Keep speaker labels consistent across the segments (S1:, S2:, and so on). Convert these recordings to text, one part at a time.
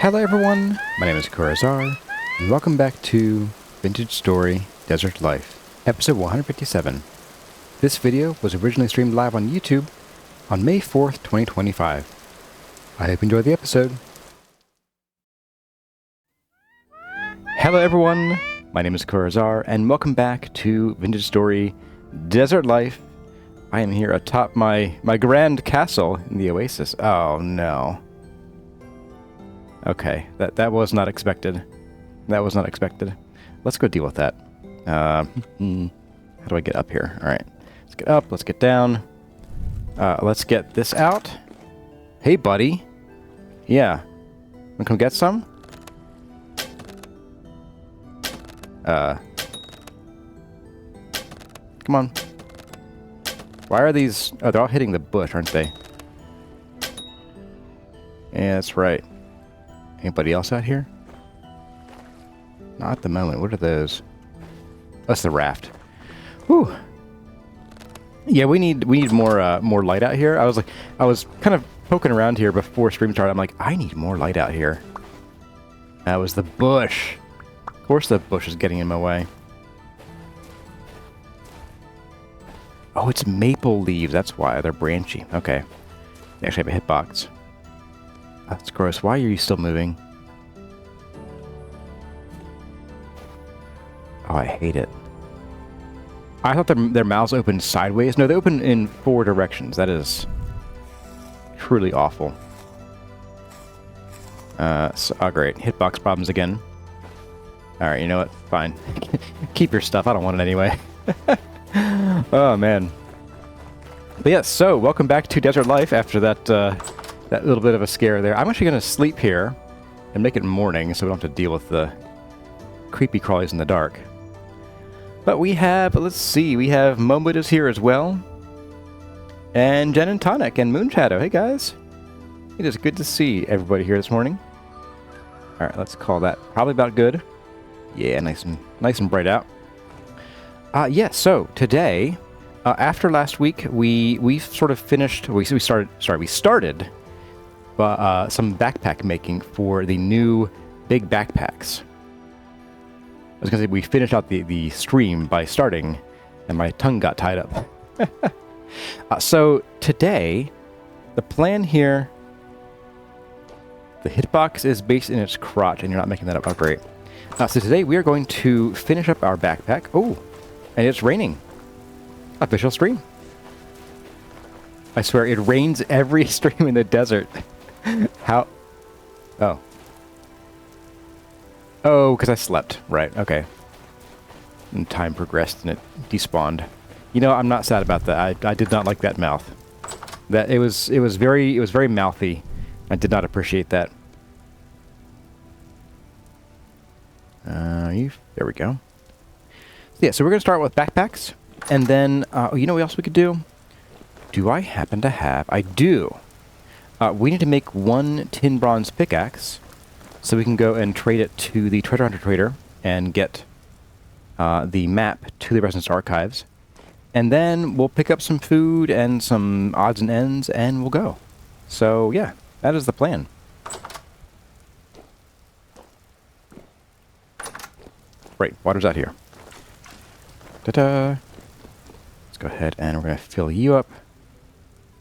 S1: Hello everyone, my name is Kurazar, and welcome back to Vintage Story Desert Life, episode 157. This video was originally streamed live on YouTube on May 4th, 2025. I hope you enjoy the episode. Hello everyone, my name is Kurazar, and welcome back to Vintage Story Desert Life. I am here atop my grand castle in the oasis. Oh no. Okay, that was not expected. That was not expected. Let's go deal with that. How do I get up here? Alright. Let's get up, let's get down. Let's get this out. Hey, buddy. Yeah. Wanna come get some? Come on. Why are these... Oh, they're all hitting the bush, aren't they? Yeah, that's right. Anybody else out here? Not at the moment. What are those? That's the raft. Whew. Yeah, we need more light out here. I was kind of poking around here before stream started. I'm like, I need more light out here. That was the bush. Of course the bush is getting in my way. Oh, it's maple leaves. That's why they're branchy. Okay. They actually have a hitbox. That's gross. Why are you still moving? Oh, I hate it. I thought their mouths opened sideways. No, they open in 4 directions. That is truly awful. Oh, great. Hitbox problems again. Alright, you know what? Fine. Keep your stuff. I don't want it anyway. Oh, man. But yeah, so welcome back to Desert Life after that little bit of a scare there. I'm actually going to sleep here and make it morning so we don't have to deal with the creepy crawlies in the dark. But we have, let's see, we have Momut is here as well. And Jen and Tonic and Moonshadow. Hey guys. It is good to see everybody here this morning. Alright, let's call that probably about good. Yeah, nice and bright out. Yeah, so today, after last week, we sort of finished, we started some backpack making for the new big backpacks. I was going to say we finished out the stream by starting, and my tongue got tied up. So today, the plan here, the hitbox is based in its crotch, and you're not making that up. Oh, great. So today we are going to finish up our backpack. Oh, and it's raining. Official stream. I swear, it rains every stream in the desert. How? Oh. Oh, because I slept. Right, okay. And time progressed and it despawned. You know, I'm not sad about that. I did not like that mouth. That it was very mouthy. I did not appreciate that. There we go. So yeah, so we're going to start with backpacks. And then, you know what else we could do? Do I happen to have... I do. We need to make 1 tin bronze pickaxe so we can go and trade it to the treasure hunter trader and get the map to the Resonance Archives. And then we'll pick up some food and some odds and ends and we'll go. So yeah, that is the plan. Right, water's out here. Ta-da! Let's go ahead and we're going to fill you up.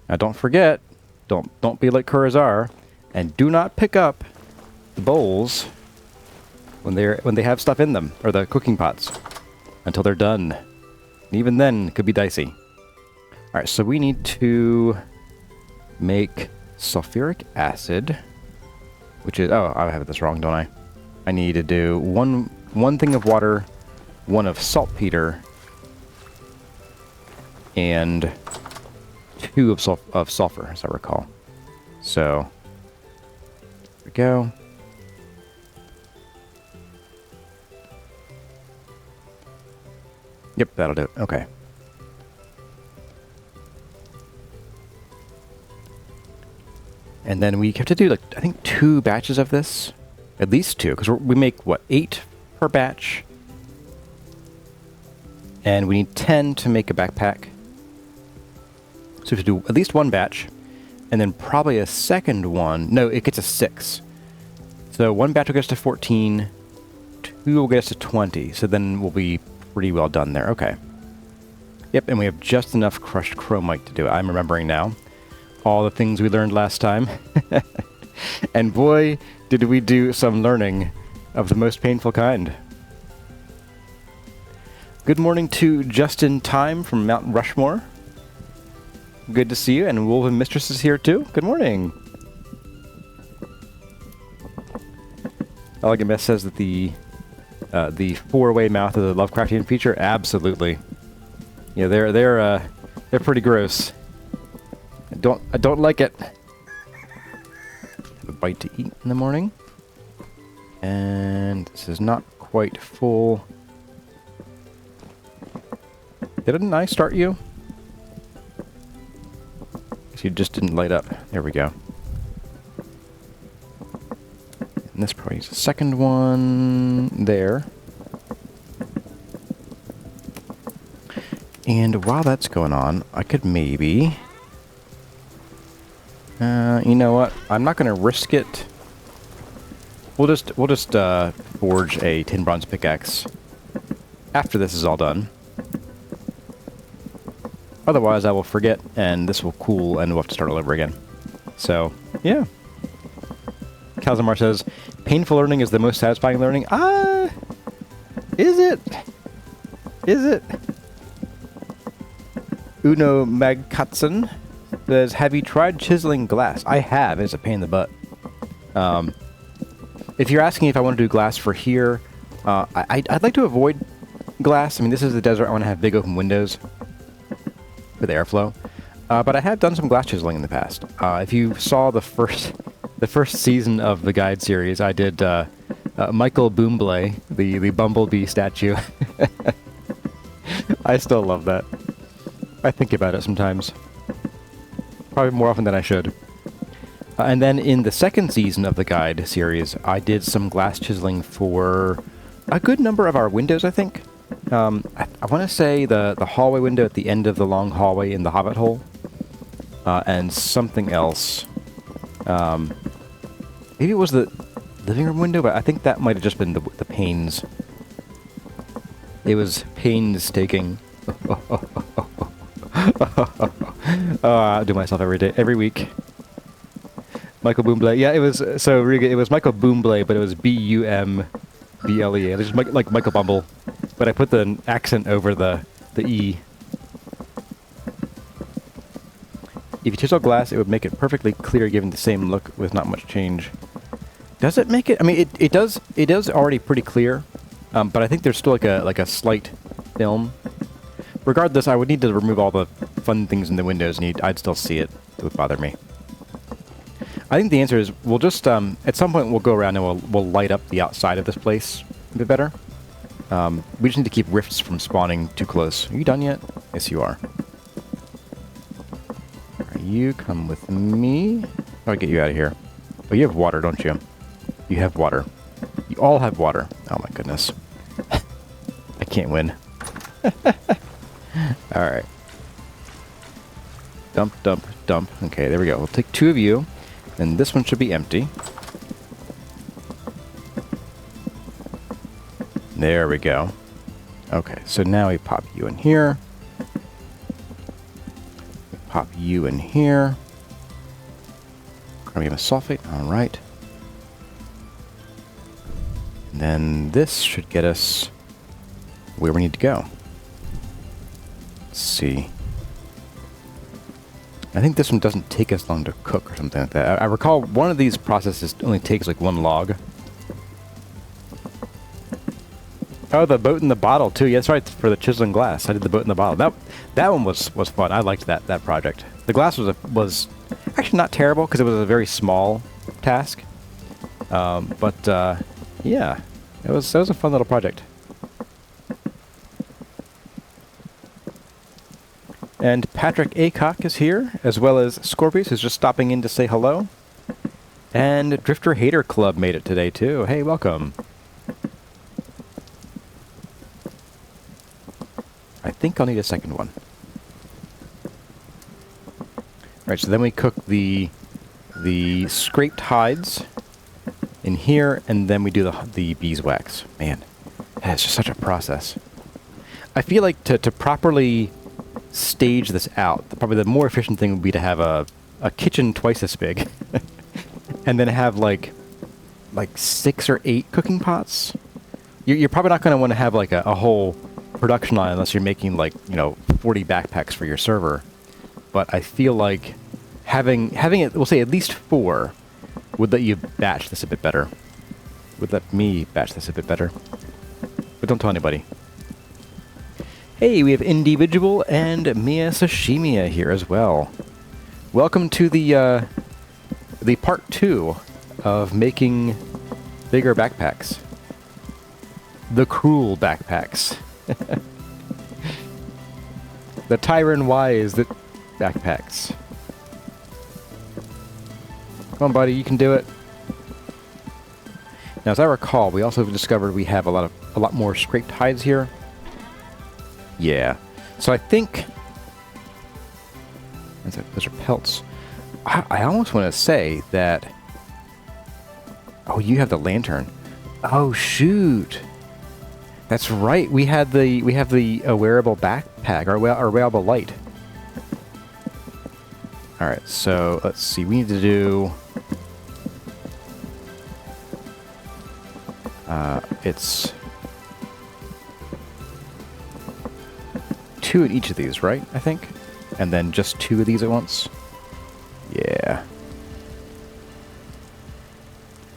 S1: Now don't forget, don't be like Kurazar, and do not pick up the bowls when they have stuff in them, or the cooking pots, until they're done. And even then, it could be dicey. Alright, so we need to make sulfuric acid, which is... Oh, I have this wrong, don't I? I need to do one thing of water, 1 of saltpeter, and 2 of sulfur, as I recall. So, there we go. Yep, that'll do it. Okay. And then we have to do, like, I think 2 batches of this. At least 2, because we make, what, 8 per batch? And we need 10 to make a backpack. So we have to do at least 1 batch, and then probably a second one. No, it gets a 6. So one batch will get us to 14, 2 will get us to 20, so then we'll be pretty well done there. Okay. Yep, and we have just enough crushed chromite to do it. I'm remembering now all the things we learned last time. And boy, did we do some learning of the most painful kind. Good morning to Justin Time from Mount Rushmore. Good to see you, and Wolven Mistress is here too. Good morning. Elegant Beth says that the four-way mouth of the Lovecraftian feature, absolutely. Yeah, they're pretty gross. I don't like it. Have a bite to eat in the morning, and this is not quite full. Didn't I start you? Guess you just didn't light up. There we go. And this probably is a second one there. And while that's going on, I could maybe... you know what? I'm not going to risk it. We'll just forge a tin bronze pickaxe after this is all done. Otherwise, I will forget, and this will cool, and we'll have to start all over again. So, yeah. Calzamar says, painful learning is the most satisfying learning. Is it? Is it? Uno Magkatsun says, have you tried chiseling glass? I have. It's a pain in the butt. If you're asking if I want to do glass for here, I'd like to avoid glass. I mean, this is the desert. I want to have big open windows for the airflow. But I have done some glass chiseling in the past. If you saw the first season of the guide series, I did Michael Bublé, the bumblebee statue. I still love that. I think about it sometimes. Probably more often than I should. And then in the second season of the guide series, I did some glass chiseling for a good number of our windows, I think. I want to say the hallway window at the end of the long hallway in the Hobbit hole. And something else. Maybe it was the living room window, but I think that might have just been the panes. It was painstaking. I do myself every week. Michael Bublé. Yeah, it was so really good. It was Michael Bublé, but it was B-U-M-B-L-E. It's just like Michael Bumble, but I put the accent over the E. If you chisel glass, it would make it perfectly clear, giving the same look with not much change. Does it make it? I mean, it does. It is already pretty clear, but I think there's still like a slight film. Regardless, I would need to remove all the fun things in the windows, and I'd still see it. It would bother me. I think the answer is we'll just at some point we'll go around and we'll light up the outside of this place a bit better. We just need to keep rifts from spawning too close. Are you done yet? Yes, you are. You come with me. How do I get you out of here? Oh, you have water, don't you? You have water. You all have water. Oh my goodness. I can't win. Alright. Dump, dump, dump. Okay, there we go. We'll take 2 of you. And this one should be empty. There we go. Okay, so now we pop you in here. Pop you in here. Chromium sulfate, alright. And then this should get us where we need to go. Let's see. I think this one doesn't take as long to cook or something like that. I recall one of these processes only takes like 1 log. Oh, the boat in the bottle too. Yeah, that's right, for the chiseling glass. I did the boat in the bottle. That one was fun. I liked that project. The glass was actually not terrible because it was a very small task. Yeah, it was a fun little project. And Patrick Acock is here, as well as Scorpius, who's just stopping in to say hello. And Drifter Hater Club made it today too. Hey, welcome. I think I'll need a second one. Alright, so then we cook the scraped hides. in here, and then we do the beeswax. Man, that's just such a process. I feel like to properly stage this out, probably the more efficient thing would be to have a kitchen twice as big, and then have like 6 or 8 cooking pots. You're probably not going to want to have like a whole production line unless you're making like 40 backpacks for your server. But I feel like having it, we'll say at least 4, would let you batch this a bit better. Would let me batch this a bit better. But don't tell anybody. Hey, we have Individual and Mia Sashimiya here as well. Welcome to the part 2 of making bigger backpacks. The cruel backpacks. The Tyron Wise backpacks. Come on, buddy, you can do it. Now, as I recall, we also discovered we have a lot more scraped hides here. Yeah. So I think those are pelts. I almost want to say that. Oh, you have the lantern. Oh shoot. That's right. We have the wearable backpack, or wearable light. All right. So let's see. We need to do. It's 2 in each of these, right? I think, and then just 2 of these at once. Yeah.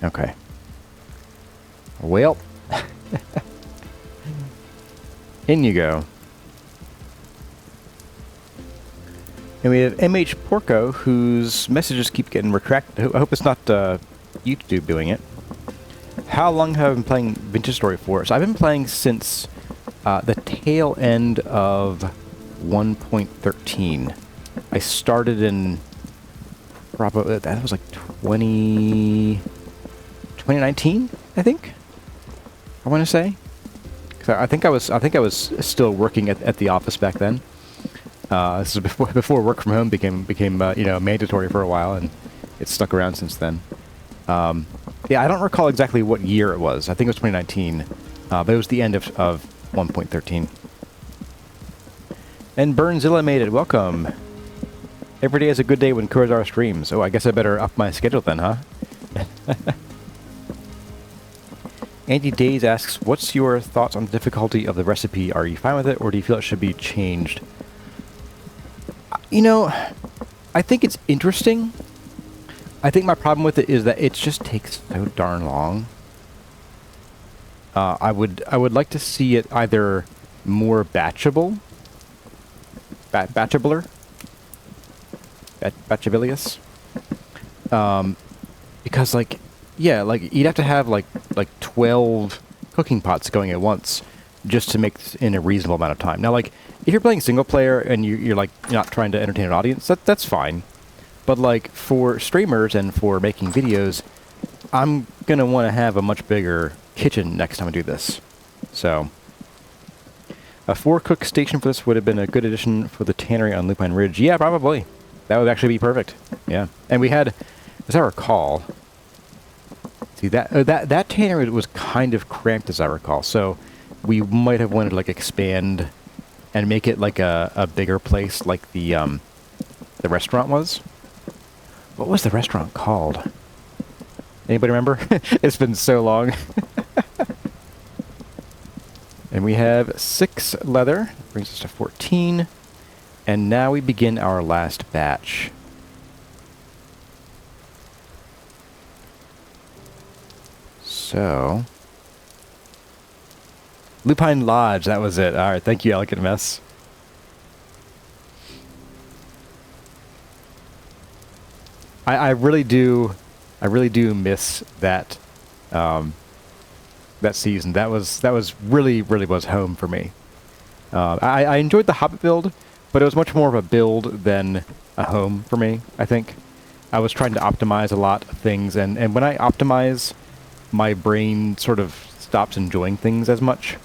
S1: Okay. Well. In you go. And we have MH Porco, whose messages keep getting retracted. I hope it's not YouTube doing it. How long have I been playing Vintage Story for? So I've been playing since the tail end of 1.13. I started in probably, that was like 2019, I think. I want to say. I think I was still working at the office back then. This is before work from home became mandatory for a while, and it's stuck around since then. Yeah, I don't recall exactly what year it was. I think it was 2019, but it was the end of 1.13. And Burnzilla made it. Welcome. Every day is a good day when Kurzar streams. Oh, I guess I better up my schedule then, huh? Andy Days asks, what's your thoughts on the difficulty of the recipe? Are you fine with it, or do you feel it should be changed? I think it's interesting. I think my problem with it is that it just takes so darn long. I would like to see it either more batchable, batchabilious, because you'd have to have like 12 cooking pots going at once just to make this in a reasonable amount of time. Now, like if you're playing single player and you're not trying to entertain an audience, that's fine. But like for streamers and for making videos, I'm gonna want to have a much bigger kitchen next time I do this. So a 4-cook station for this would have been a good addition for the tannery on Lupine Ridge. Yeah, probably. That would actually be perfect. Yeah, and we had, as I recall, see that tannery was kind of cramped, as I recall. So we might have wanted to like expand and make it like a bigger place, like the restaurant was. What was the restaurant called? Anybody remember? It's been so long. And we have 6 leather. Brings us to 14. And now we begin our last batch. So Lupine Lodge, that was it. Alright, thank you, Elegant Mess. I really do miss that that season. That was really was home for me. I enjoyed the Hobbit build, but it was much more of a build than a home for me, I think. I was trying to optimize a lot of things, and when I optimize, my brain sort of stops enjoying things as much.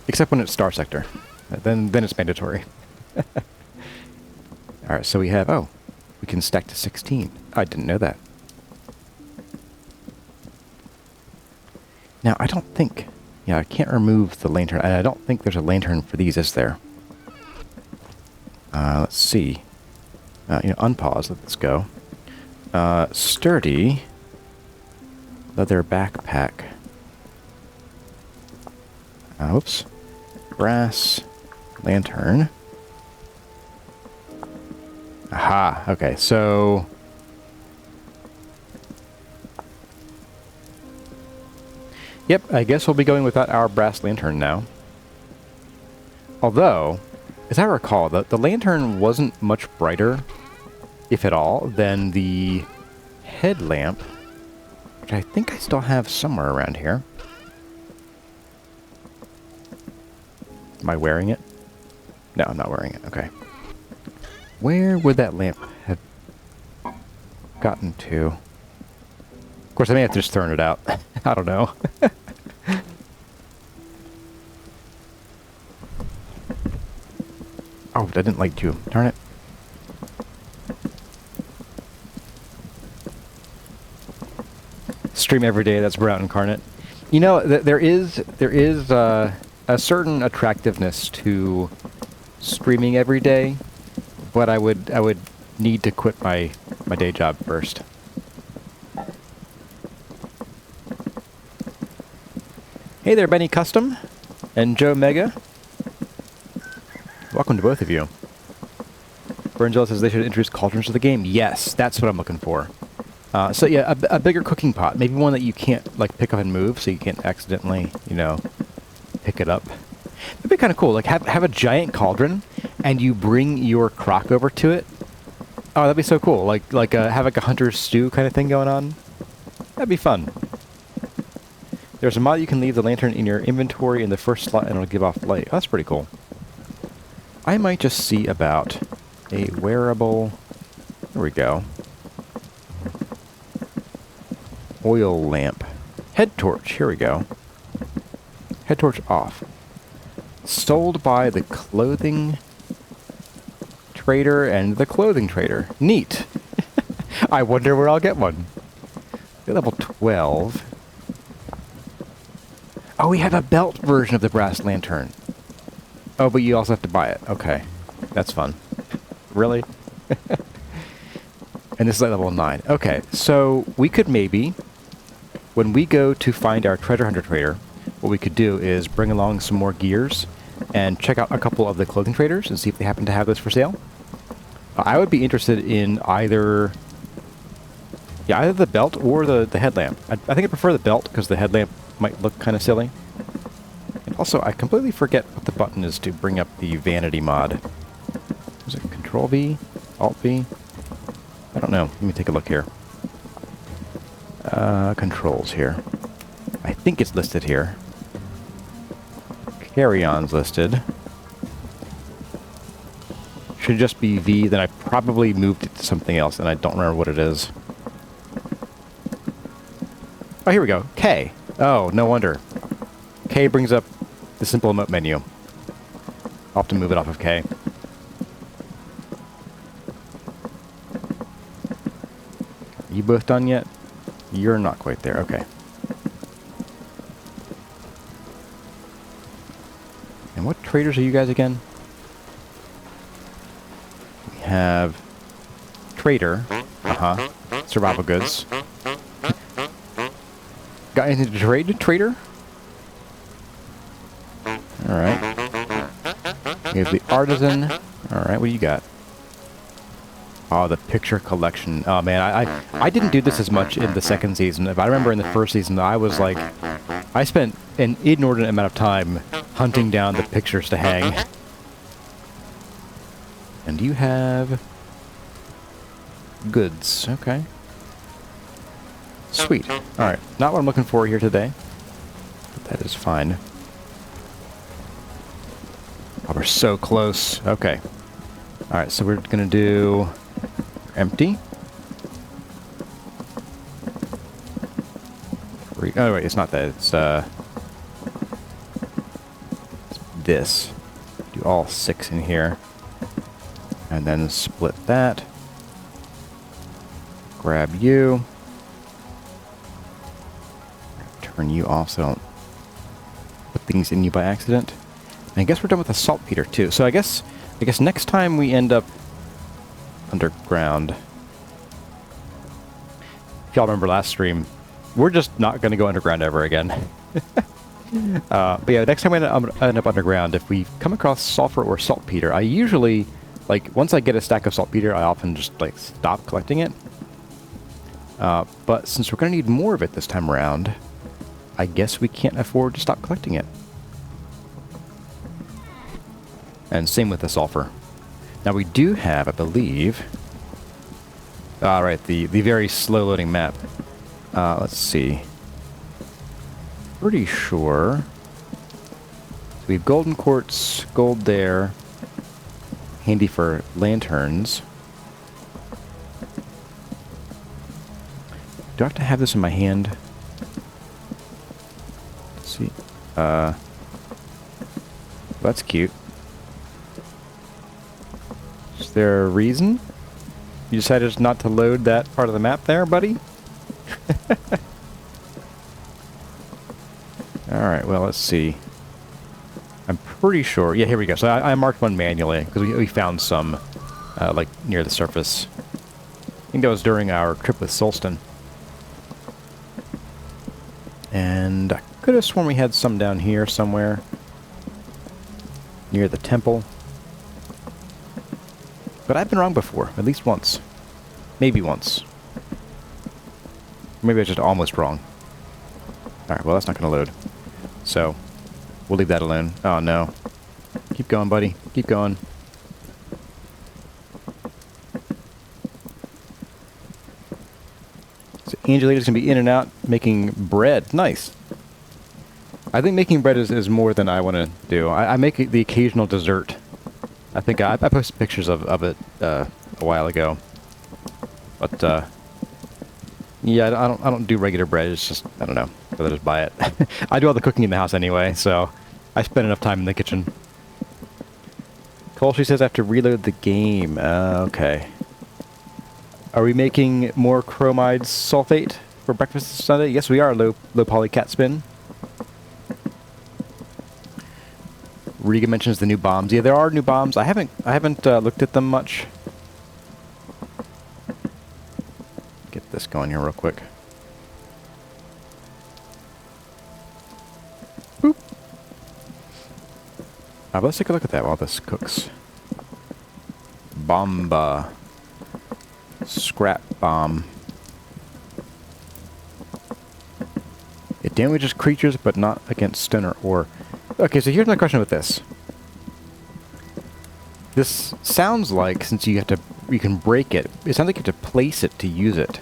S1: Except when it's Star Sector. Then it's mandatory. Alright, so we have, We can stack to 16. I didn't know that. Now, I don't think... Yeah, I can't remove the lantern. I don't think there's a lantern for these, is there? Let's see. Unpause. Let's go. Sturdy. Leather backpack. Oops. Brass. Lantern. Aha. Okay, so... Yep, I guess we'll be going without our brass lantern now. Although, as I recall, the lantern wasn't much brighter, if at all, than the headlamp, which I think I still have somewhere around here. Am I wearing it? No, I'm not wearing it. Okay. Where would that lamp have gotten to? Of course, I may have to just thrown it out. I don't know. Oh, I didn't light you. Darn it. Stream every day. That's Brown Incarnate. You know, there is a certain attractiveness to streaming every day, but I would need to quit my day job first. Hey there, Benny Custom and Joe Mega. Welcome to both of you. Burnzilla says they should introduce cauldrons to the game. Yes, that's what I'm looking for. So yeah, a bigger cooking pot. Maybe one that you can't, like, pick up and move, so you can't accidentally, pick it up. That'd be kind of cool. Like, have a giant cauldron, and you bring your crock over to it. Oh, that'd be so cool. Like have like a hunter's stew kind of thing going on. That'd be fun. There's a mod you can leave the lantern in your inventory in the first slot, and it'll give off light. Oh, that's pretty cool. I might just see about a wearable... There we go. Oil lamp. Head torch. Here we go. Head torch off. Sold by the clothing trader and the clothing trader. Neat. I wonder where I'll get one. Level 12. Oh, we have a belt version of the brass lantern. Oh, but you also have to buy it. Okay. That's fun. Really? And this is at level 9. Okay, so we could maybe, when we go to find our treasure hunter trader, what we could do is bring along some more gears and check out a couple of the clothing traders and see if they happen to have those for sale. I would be interested in either the belt or the headlamp. I think I prefer the belt because the headlamp might look kind of silly. And also, I completely forget what the button is to bring up the vanity mod. Is it Control V? Alt V? I don't know. Let me take a look here. Controls here. I think it's listed here. CarryOn's listed. Should just be V, then I probably moved it to something else, and I don't remember what it is. Oh, here we go. K. Oh, no wonder. K brings up the simple emote menu. I'll have to move it off of K. Are you both done yet? You're not quite there. Okay. And what traders are you guys again? We have trader. Survival goods. Got anything to trade, trader? Alright. We have the artisan. Alright, what do you got? Oh, the picture collection. Oh, man, I didn't do this as much in the second season. If I remember in the first season, I was like... I spent an inordinate amount of time hunting down the pictures to hang. And you have... goods. Okay. Sweet. Alright. Not what I'm looking for here today. But that is fine. Oh, we're so close. Okay. Alright, so we're gonna do... empty. Oh, wait, it's not that. It's this. Do all 6 in here. And then split that. Grab you. Turn you off so I don't put things in you by accident. And I guess we're done with the saltpeter too. So I guess next time we end up underground. If y'all remember last stream, we're just not going to go underground ever again. But yeah, next time we end up underground, if we come across sulfur or saltpeter, I usually, like, once I get a stack of saltpeter, I often just, like, stop collecting it. But since we're going to need more of it this time around, I guess we can't afford to stop collecting it. And same with the sulfur. Now we do have, I believe... right, the very slow-loading map. Let's see. Pretty sure. So we have golden quartz, gold there. Handy for lanterns. Do I have to have this in my hand? Let's see. That's cute. Is there a reason? You decided not to load that part of the map there, buddy? Alright, well, let's see. I'm pretty sure... Yeah, here we go. So I marked one manually, because we found some, like, near the surface. I think that was during our trip with Solston. And I could have sworn we had some down here somewhere. Near the temple. But I've been wrong before, at least once. Maybe once. Maybe I was just almost wrong. Alright, well, that's not going to load. So, we'll leave that alone. Oh, no. Keep going, buddy. Keep going. So, Angelita's going to be in and out making bread. Nice. I think making bread is more than I want to do. I make the occasional dessert. I think I posted pictures of it a while ago. But, yeah, I don't do regular bread. It's just, I don't know. Rather just buy it. I do all the cooking in the house anyway, so I spend enough time in the kitchen. Cole, she says I have to reload the game. Okay. Are we making more chromide sulfate for breakfast Sunday? Yes, we are. Low poly cat spin. Regan mentions the new bombs. Yeah, there are new bombs. I haven't looked at them much. Get this going here real quick. Boop. But let's take a look at that while this cooks. Bomba. Scrap bomb. It damages creatures, but not against stone or ore. Okay, so here's my question with this. This sounds like, since you can break it, it sounds like you have to place it to use it.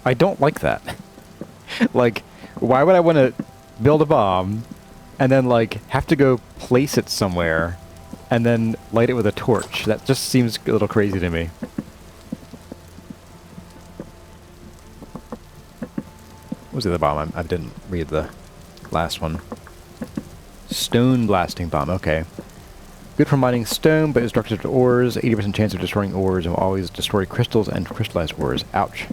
S1: I don't like that. Like, why would I want to build a bomb, and then, like, have to go place it somewhere, and then light it with a torch? That just seems a little crazy to me. What was the other bomb? I didn't read the last one. Stone blasting bomb, okay. Good for mining stone, but is destructive to ores. 80% chance of destroying ores and will always destroy crystals and crystallized ores. Ouch.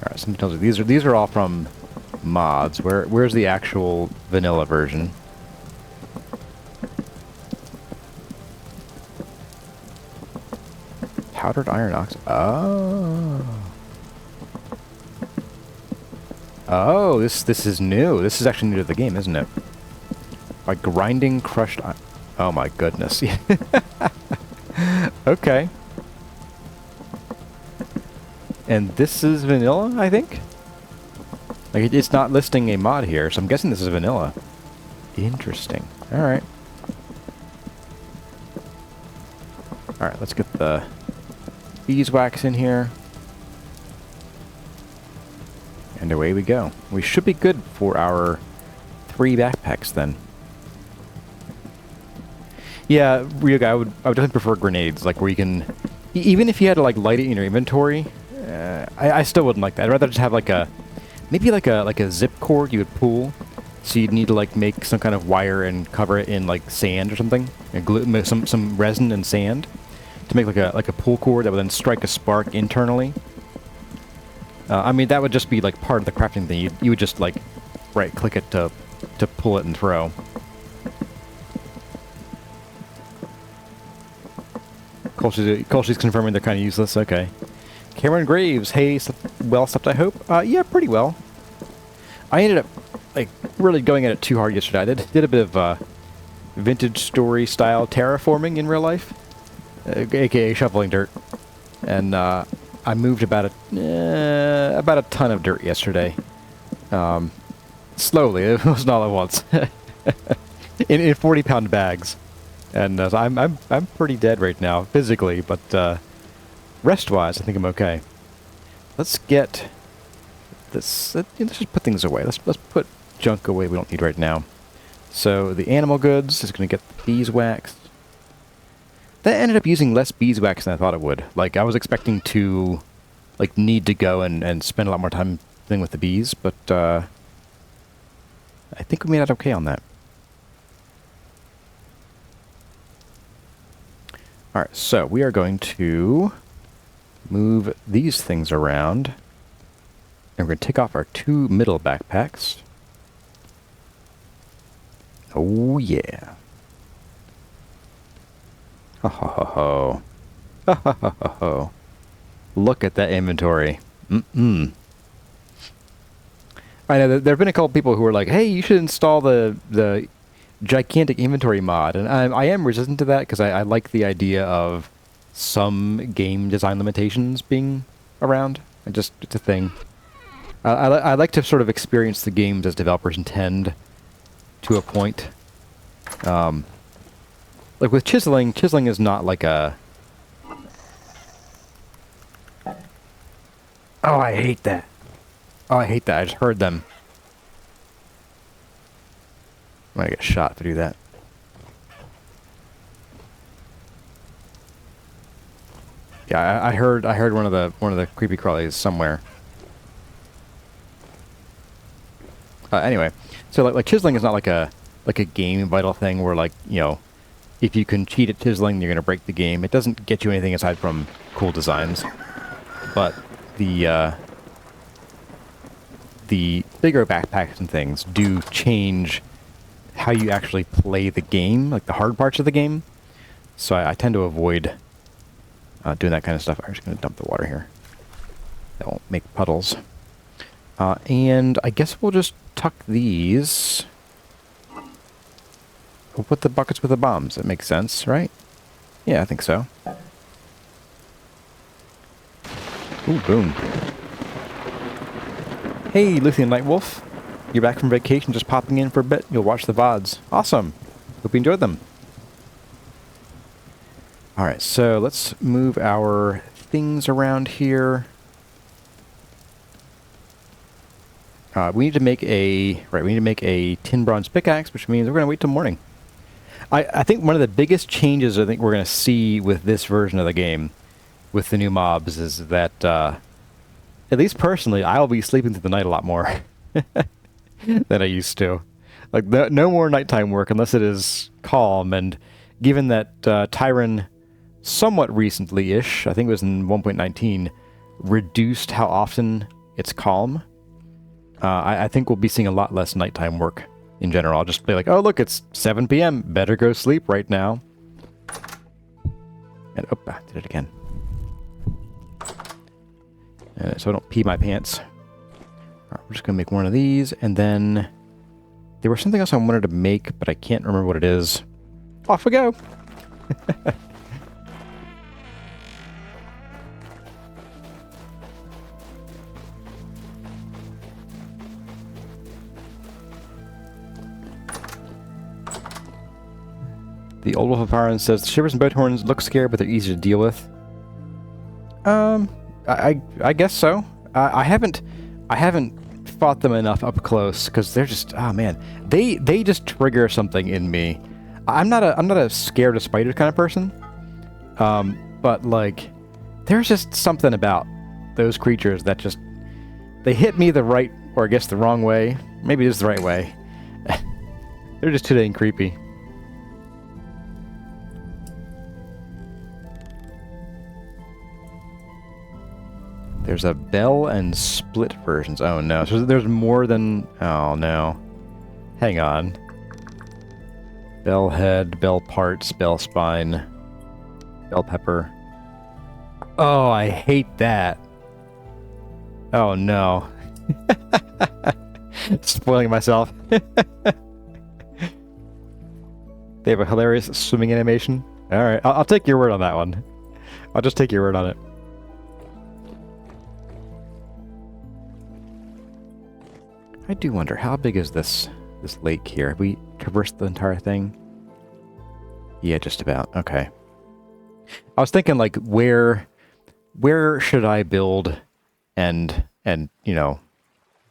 S1: Alright, something tells me these are all from mods. Where's the actual vanilla version? Powdered iron oxide. Oh. Oh, this is new. This is actually new to the game, isn't it? By grinding crushed iron. Oh my goodness. Okay. And this is vanilla, I think? Like, it's not listing a mod here, so I'm guessing this is vanilla. Interesting. Alright. Alright, let's get the beeswax in here. And away we go. We should be good for our 3 backpacks then. Yeah, Ryuga, I would definitely prefer grenades, like where you can, even if you had to like light it in your inventory, I still wouldn't like that. I'd rather just have like maybe like a zip cord you would pull, So you'd need to like make some kind of wire and cover it in like sand or something, and glue some resin and sand to make like a pull cord that would then strike a spark internally. I mean, that would just be like part of the crafting thing. You would just like right click it to pull it and throw. Colshi's confirming they're kind of useless. Okay. Cameron Graves, hey, well slept I hope. Yeah, pretty well. I ended up like really going at it too hard yesterday. I did a bit of vintage story style terraforming in real life, aka shoveling dirt, and I moved about a ton of dirt yesterday. Slowly, it wasn't all at once, in 40-pound bags, and so I'm pretty dead right now physically, but rest-wise, I think I'm okay. Let's get this. Let's just put things away. Let's put junk away we don't need right now. So the animal goods is going to get the beeswax. That ended up using less beeswax than I thought it would. Like, I was expecting to, like, need to go and spend a lot more time dealing with the bees, but, I think we made out okay on that. Alright, so we are going to move these things around, and we're going to take off our 2 middle backpacks. Oh, yeah. Ho ho ho ho. Ho ho ho ho ho. Look at that inventory. Mm-mm. I know there have been a couple people who are like, hey, you should install the gigantic inventory mod. And I am resistant to that because I like the idea of some game design limitations being around. It's a thing. I like to sort of experience the games as developers intend to a point. Like with chiseling is not like a... Oh, I hate that. Oh, I hate that. I just heard them. I'm gonna get shot to do that. Yeah, I heard one of the creepy crawlies somewhere. Anyway, so like chiseling is not like a game vital thing where, like, you know, if you can cheat at chiseling, you're gonna break the game. It doesn't get you anything aside from cool designs. But the bigger backpacks and things do change how you actually play the game, like the hard parts of the game. So I tend to avoid doing that kind of stuff. I'm just going to dump the water here. That won't make puddles. And I guess we'll just tuck these. We'll put the buckets with the bombs. That makes sense, right? Yeah, I think so. Ooh, boom. Hey, Luthien Nightwolf. You're back from vacation, just popping in for a bit. You'll watch the VODs. Awesome. Hope you enjoyed them. Alright, so let's move our things around here. We need to make a tin bronze pickaxe, which means we're going to wait till morning. I think one of the biggest changes I think we're going to see with this version of the game, with the new mobs, is that, at least personally, I'll be sleeping through the night a lot more than I used to. Like, no more nighttime work unless it is calm, and given that Tyron somewhat recently-ish, I think it was in 1.19, reduced how often it's calm, I think we'll be seeing a lot less nighttime work in general. I'll just be like, oh, look, it's 7 p.m. Better go sleep right now. And, oh, I did it again. So I don't pee my pants. Alright, we're just going to make one of these, and then there was something else I wanted to make, but I can't remember what it is. Off we go! The Old Wolf of Paran says, the shivers and boat horns look scary, but they're easy to deal with. I guess so. I haven't fought them enough up close because they're just, oh man, they just trigger something in me. I'm not a scared of spiders kind of person, but like there's just something about those creatures that just they hit me the right, or I guess the wrong way. Maybe it is the right way, They're just too dang creepy. There's a bell and split versions. Oh no. So there's more than... Oh no. Hang on. Bell head, bell parts, bell spine, bell pepper. Oh, I hate that. Oh no. Spoiling myself. They have a hilarious swimming animation. Alright, I'll take your word on that one. I'll just take your word on it. I do wonder, how big is this lake here? Have we traversed the entire thing? Yeah, just about. Okay. I was thinking, like, where should I build and you know,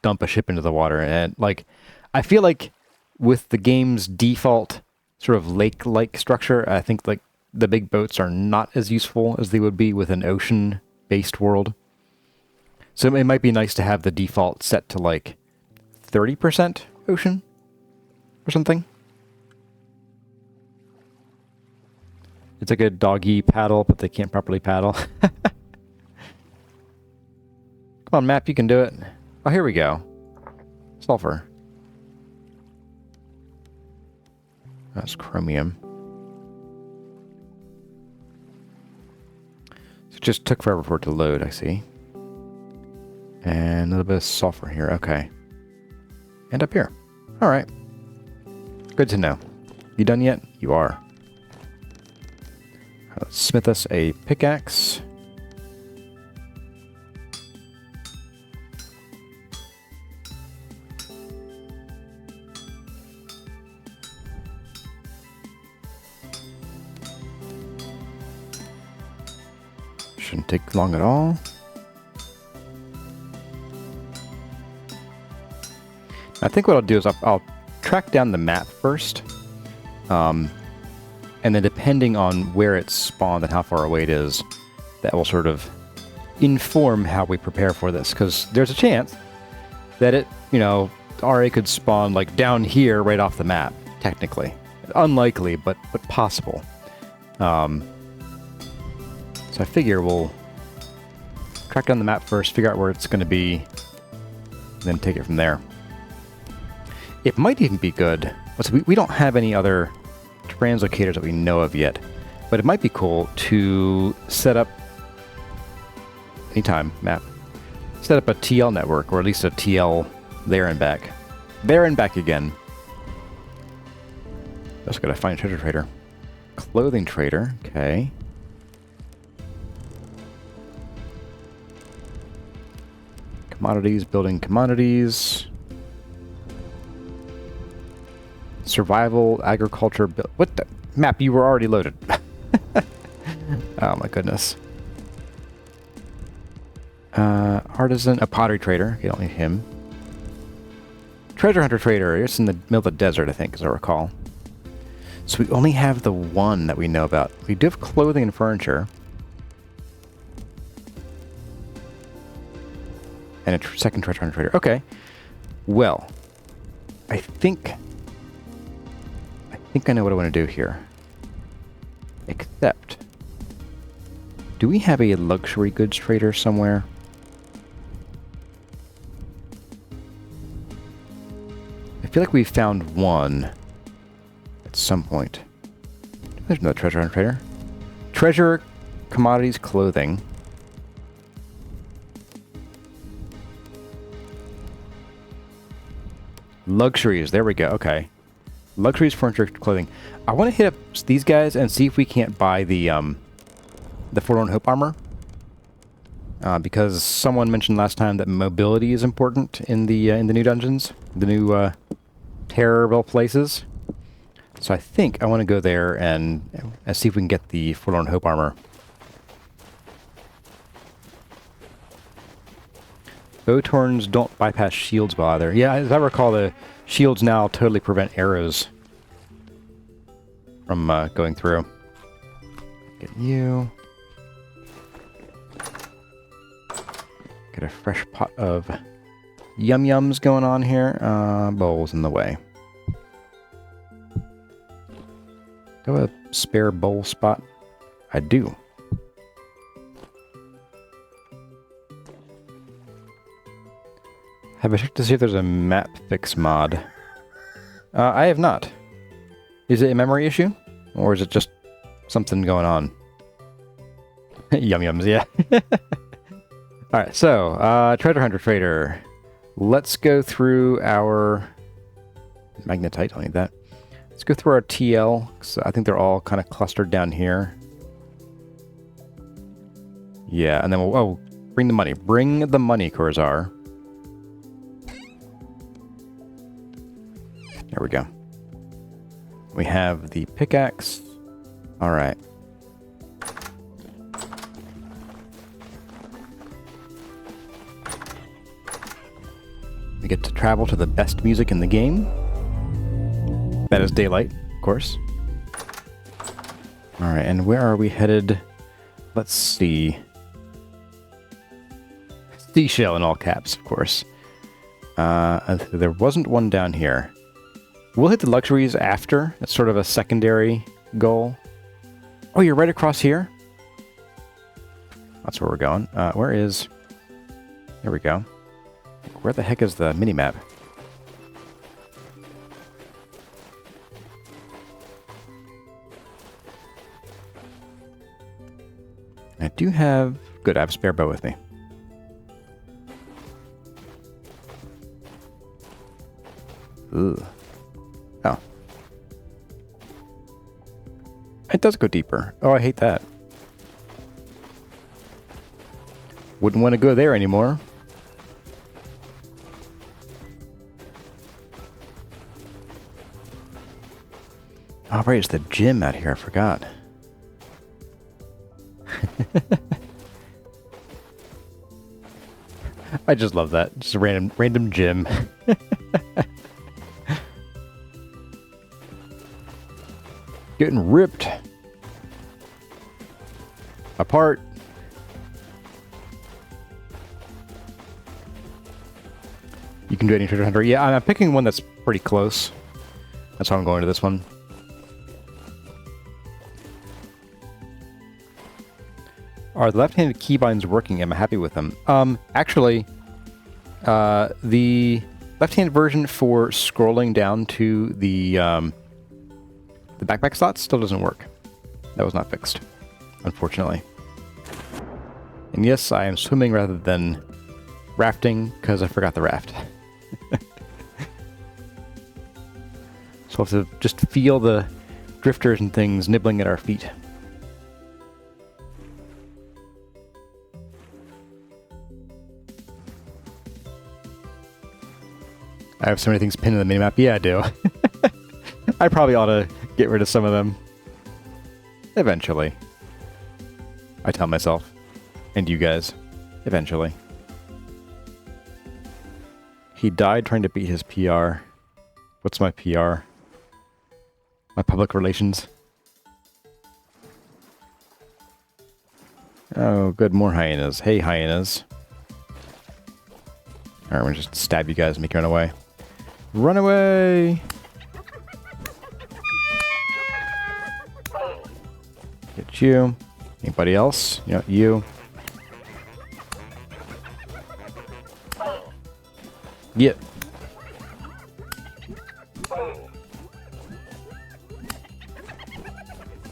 S1: dump a ship into the water? And like, I feel like with the game's default sort of lake-like structure, I think like the big boats are not as useful as they would be with an ocean-based world. So it might be nice to have the default set to like 30% ocean or something. It's like a doggy paddle, but they can't properly paddle. Come on, map, you can do it. Oh, here we go. Sulfur. That's chromium. So it just took forever for it to load, I see. And a little bit of sulfur here. Okay. And up here. All right. Good to know. You done yet? You are. Let's smith us a pickaxe. Shouldn't take long at all. I think what I'll do is I'll track down the map first. And then depending on where it's spawned and how far away it is, that will sort of inform how we prepare for this. Because there's a chance that it, you know, RA could spawn like down here right off the map, technically. Unlikely, but possible. So I figure we'll track down the map first, figure out where it's going to be, and then take it from there. It might even be good. We don't have any other translocators that we know of yet, but it might be cool to set up anytime map. Set up a TL network, or at least a TL there and back. There and back again. Just gotta find a treasure trader. Clothing trader, okay. Commodities, building commodities. Survival, agriculture, what the? Map, you were already loaded. Oh my goodness. Artisan, a pottery trader. You don't need him. Treasure hunter trader. It's in the middle of the desert, I think, as I recall. So we only have the one that we know about. We do have clothing and furniture. And a second treasure hunter trader. Okay. Well, I think I know what I want to do here. Except, do we have a luxury goods trader somewhere? I feel like we found one at some point. There's no treasure hunter trader. Treasure, commodities, clothing. Luxuries, there we go, okay. Luxuries, furniture, clothing. I want to hit up these guys and see if we can't buy the Forlorn Hope armor. Because someone mentioned last time that mobility is important in the new dungeons, the new terrible places. So I think I want to go there and see if we can get the Forlorn Hope armor. Bowtorns don't bypass shields either. Yeah, as I recall, the shields now totally prevent arrows from going through. Get you. Get a fresh pot of yum-yums going on here. Bowls in the way. spare bowl spot? I do. Have I checked to see if there's a map fix mod? I have not. Is it a memory issue? Or is it just something going on? Yum yums, yeah. Alright, so, Treasure Hunter Trader. Let's go through our... Magnetite, don't need that. Let's go through our TL, because I think they're all kind of clustered down here. Yeah, and then we'll... Oh, bring the money. Bring the money, Corzar. There we go. We have the pickaxe. Alright. We get to travel to the best music in the game. That is Daylight, of course. Alright, and where are we headed? Let's see. Seashell in all caps, of course. There wasn't one down here. We'll hit the luxuries after. That's sort of a secondary goal. Oh, you're right across here? That's where we're going. Where is... There we go. Where the heck is the minimap? I do have... Good, I have a spare bow with me. Ooh. Oh. It does go deeper. Oh, I hate that. Wouldn't want to go there anymore. Oh, right, it's the gym out here. I forgot. I just love that. Just a random gym. Getting ripped apart. You can do any treasure hunter. Yeah, I'm picking one that's pretty close. That's how I'm going to this one. Are the left-handed keybinds working? Am I happy with them? Actually, the left-hand version for scrolling down to the backpack slots still doesn't work. That was not fixed, unfortunately. And yes, I am swimming rather than rafting because I forgot the raft. So we'll have to just feel the drifters and things nibbling at our feet. I have so many things pinned in the minimap. Yeah, I do. I probably ought to get rid of some of them. Eventually. I tell myself. And you guys. Eventually. He died trying to beat his PR. What's my PR? My public relations. Oh, good. More hyenas. Hey, hyenas. Alright, I'm gonna just stab you guys and make you run away. Run away! Get you. Anybody else? You know, you. Get.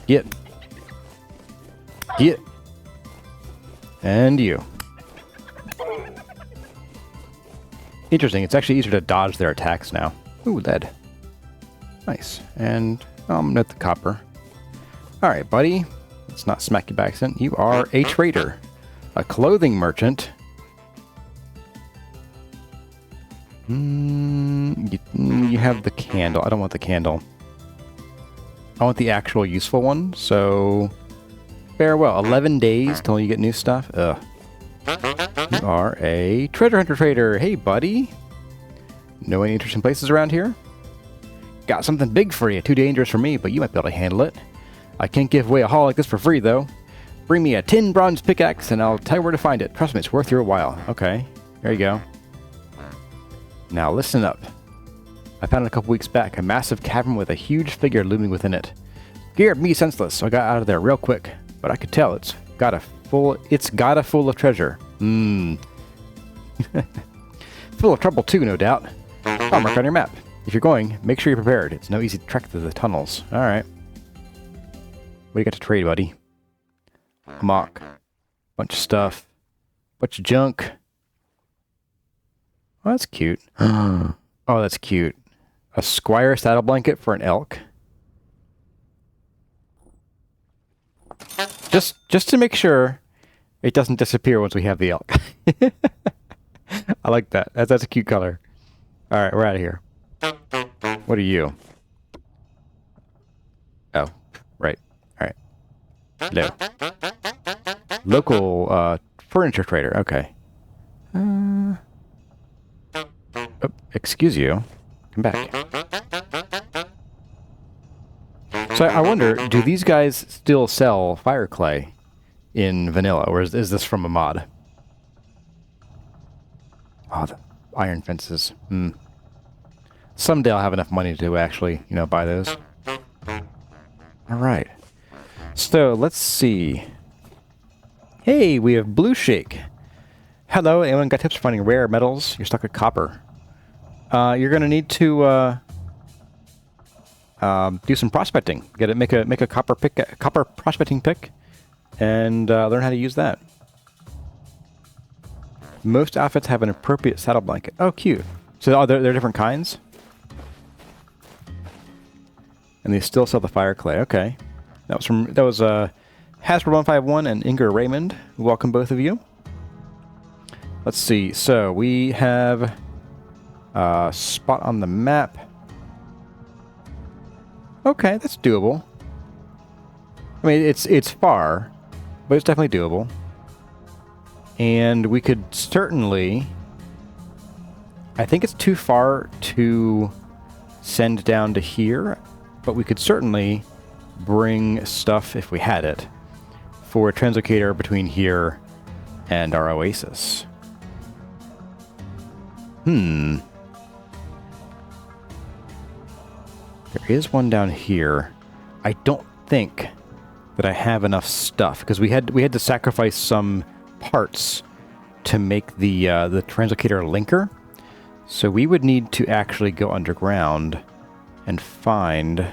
S1: Get. Get. And you. Interesting, it's actually easier to dodge their attacks now. Ooh, lead. Nice. And at the copper. Alright, buddy. Let's not smack you by accident. You are a trader. A clothing merchant. You have the candle. I don't want the candle. I want the actual useful one, so... Farewell. 11 days till you get new stuff. Ugh. You are a treasure hunter trader. Hey, buddy. Know any interesting places around here? Got something big for you. Too dangerous for me, but you might be able to handle it. I can't give away a haul like this for free, though. Bring me a tin bronze pickaxe, and I'll tell you where to find it. Trust me, it's worth your while. Okay, there you go. Now, listen up. I found it a couple weeks back. A massive cavern with a huge figure looming within it. Scared me senseless, so I got out of there real quick. But I could tell it's got a full of treasure. Full of trouble too, no doubt. I'll mark on your map. If you're going, make sure you're prepared. It's no easy trek through the tunnels. Alright. What do you got to trade, buddy? Mock. Bunch of stuff. Bunch of junk. Oh, that's cute. Oh, that's cute. A squire saddle blanket for an elk. Just to make sure it doesn't disappear once we have the elk. I like that. That's a cute color. Alright, we're out of here. What are you? Oh, right. Alright. Hello. Local furniture trader. Okay. Oh, excuse you. Come back. So I wonder, do these guys still sell fire clay in vanilla, or is this from a mod? Oh, the iron fences. Someday I'll have enough money to actually, buy those. All right. So let's see. Hey, we have Blue Shake. Hello, anyone got tips for finding rare metals? You're stuck at copper. You're gonna need to do some prospecting. Make a copper prospecting pick, and learn how to use that. Most outfits have an appropriate saddle blanket. Oh, cute. So they're different kinds, and they still sell the fire clay. Okay, that was Hasbro151 and Inger Raymond. Welcome both of you. Let's see. So we have a spot on the map. Okay, that's doable. I mean, it's far, but it's definitely doable. And we could certainly... I think it's too far to send down to here, but we could certainly bring stuff, if we had it, for a translocator between here and our oasis. There is one down here. I don't think that I have enough stuff, because we had to sacrifice some parts to make the translocator linker. So we would need to actually go underground and find...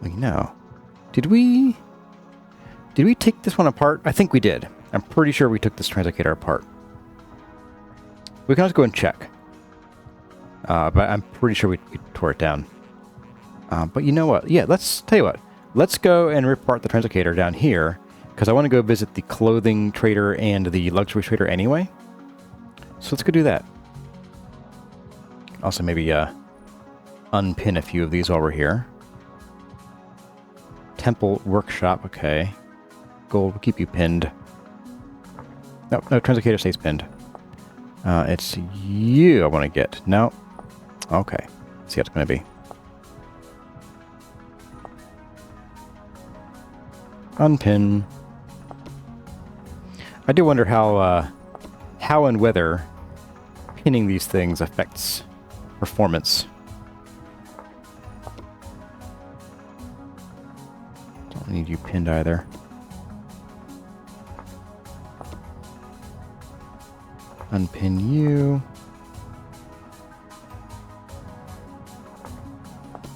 S1: Wait, no. Did we take this one apart? I think we did. I'm pretty sure we took this translocator apart. We can also go and check. But I'm pretty sure we tore it down. But you know what? Yeah, let's tell you what. Let's go and rip apart the translocator down here, because I want to go visit the clothing trader and the luxury trader anyway. So let's go do that. Also, maybe unpin a few of these while we're here. Temple workshop, okay. Gold will keep you pinned. No, translocator stays pinned. It's you I want to get. No. Okay. Let's see how it's going to be. Unpin. I do wonder how and whether pinning these things affects performance. Don't need you pinned either. Unpin you.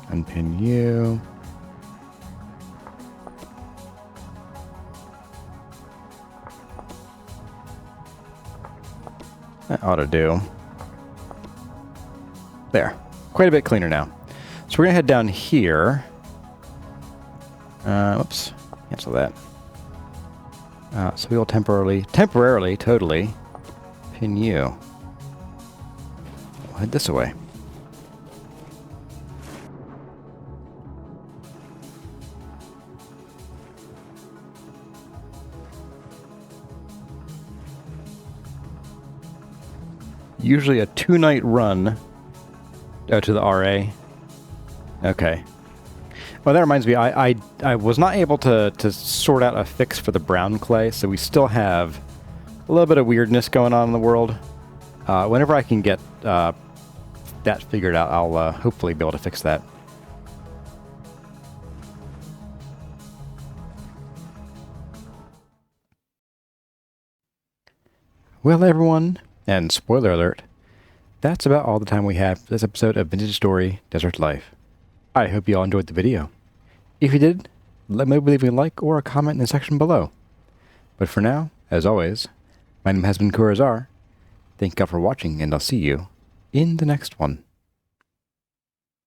S1: Unpin you. That ought to do. There. Quite a bit cleaner now. So we're going to head down here. Whoops. Cancel that. So we will temporarily, totally, pin you. We'll head this way. Usually a 2-night run to the RA. Okay. Well, that reminds me, I was not able to sort out a fix for the brown clay, so we still have a little bit of weirdness going on in the world. Whenever I can get that figured out, I'll hopefully be able to fix that. Well, everyone, and spoiler alert, that's about all the time we have for this episode of Vintage Story Desert Life. I hope you all enjoyed the video. If you did, let me leave a like or a comment in the section below. But for now, as always, my name has been Kurazar. Thank you all for watching, and I'll see you in the next one.